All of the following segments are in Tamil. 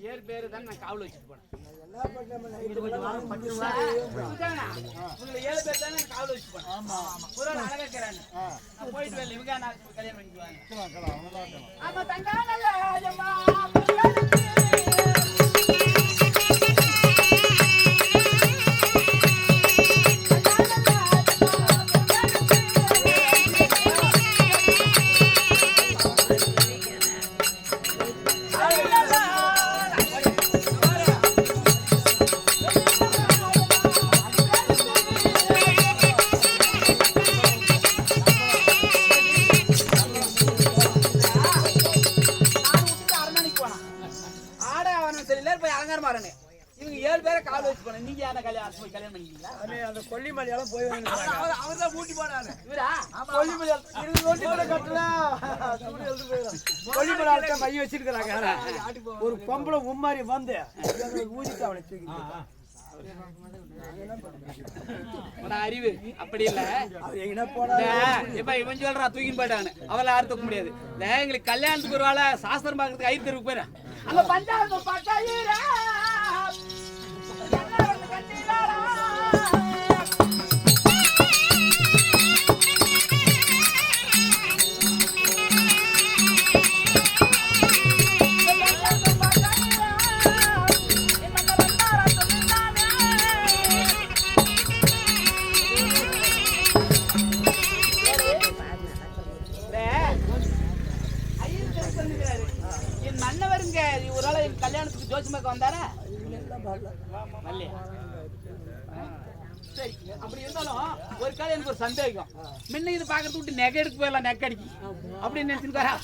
7 பேர் தான் நான் காவல் வச்சுட்டு போனேன். உங்களை 7 பேர் தான் நான் காவல் வச்சுட்டு போனேன். ஆமா ஒரு அழகா இருக்கிறாங்க. நான் போயிட்டு வரல, இவங்க நான் கல்யாணம் பண்ணிக்குவாங்க. ஆமா தங்கானல்ல அம்மா இவங்க 7 பேரை கால் வச்சு போன. நீங்க யார கல்யாணம் பண்ணிட்டீங்களா? அந்த கொல்லிமலையால போய் அவர் தான் ஊட்டி போனாரு. இவரா கொல்லிமலை 20 ஓட்டி கூட கட்டல. கொல்லிமலை மைய வச்சிருக்காங்க. ஒரு பொம்பளை உம்மாரி வந்து ஊதிட்டு அவனை தூக்கி அறிவு அப்படி இல்ல. இப்ப இவன் சொல்றா தூக்கின்னு போயிட்டாங்க. அவளை யாரும் தூக்க முடியாது. எங்களுக்கு கல்யாணத்துக்கு ஒரு வேலை சாஸ்திரம் பாக்குறதுக்கு ஐயர் தெருவுக்கு போயிடும். அங்க பஞ்சாயத்து பட்டாயிரா கல்யாணத்துக்கு ஜோசிமாக்கு வந்தாரா? சரி, அப்படி இருந்தாலும் ஒரு காலம் எனக்கு ஒரு சந்தேகம். முன்ன இது பாக்கிறத விட்டு நெகை எடுக்க போயிடலாம், நெக் அடிக்கி அப்படின்னு நினைச்சுருக்காரா?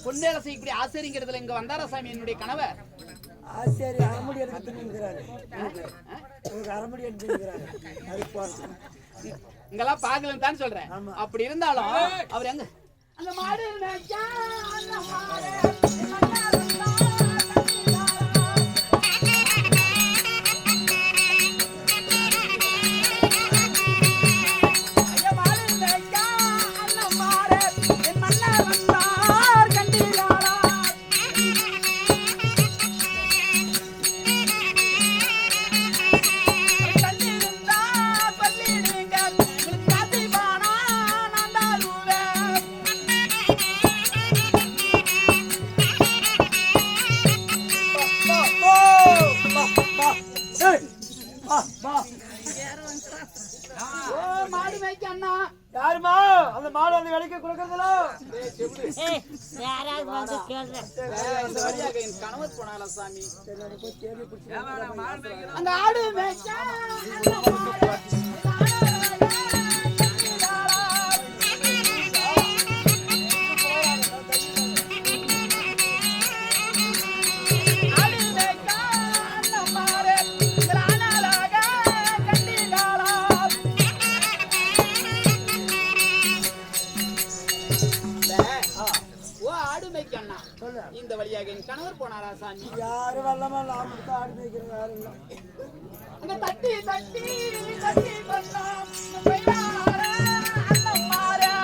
பொன்னேரசை இப்படி ஆச்சரியங்கிறதுல இங்க வந்தாரா சாமி என்னுடைய கணவர்? ஆச்சரிய அரைமணி எடுத்துக்கிறாரு. ஒரு அரைமணி எடுத்துக்கிறாரு. இங்கெல்லாம் பாக்கலன்னு தான் சொல்றேன். அப்படி இருந்தாலும் அவர் எங்க அந்த மாடு கணவர் போனால சாமி அந்த ஆடு இந்த வழியாக என் கணவர் போனாரா சாமி? யாரும் வரலாமா? நான் ஆடு மேய்க்கிறேன். யாரும் இல்லை. அங்க தட்டி தட்டி தட்டி பண்ணலாம் போயிடாரா அண்ணம்மாரா.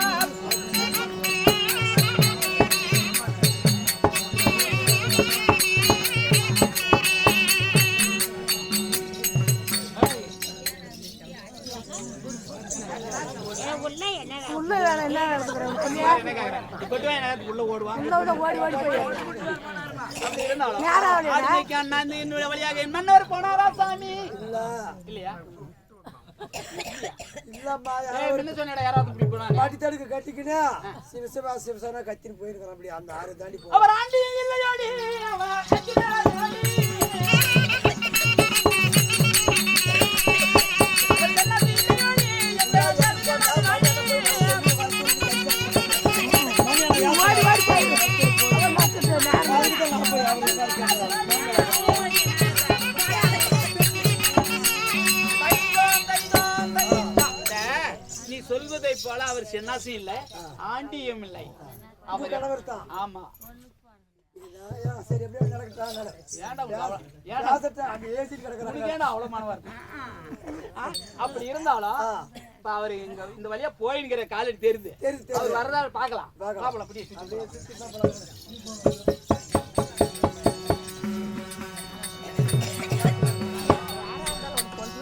மன்னர் போனாரா சாமி? இல்லையா? கட்டிக்கினா சிவசேனா கத்தின்னு போயிருக்கான். அப்படி அந்த ஆறு தாண்டி அவர் சென்னாசியும் இல்ல ஆண்டியும் இல்லை அவர் கணவர் தான். ஆமா சரி எப்படியோ நடக்கட்டா அவ்வளவு மாணவா இருக்கு அப்படி இருந்தாலும் இப்ப அவரு இந்த வழியா போயிங்கிற காலேஜ் தெரியுது அவர் வரதால பாக்கலாம் அப்படியே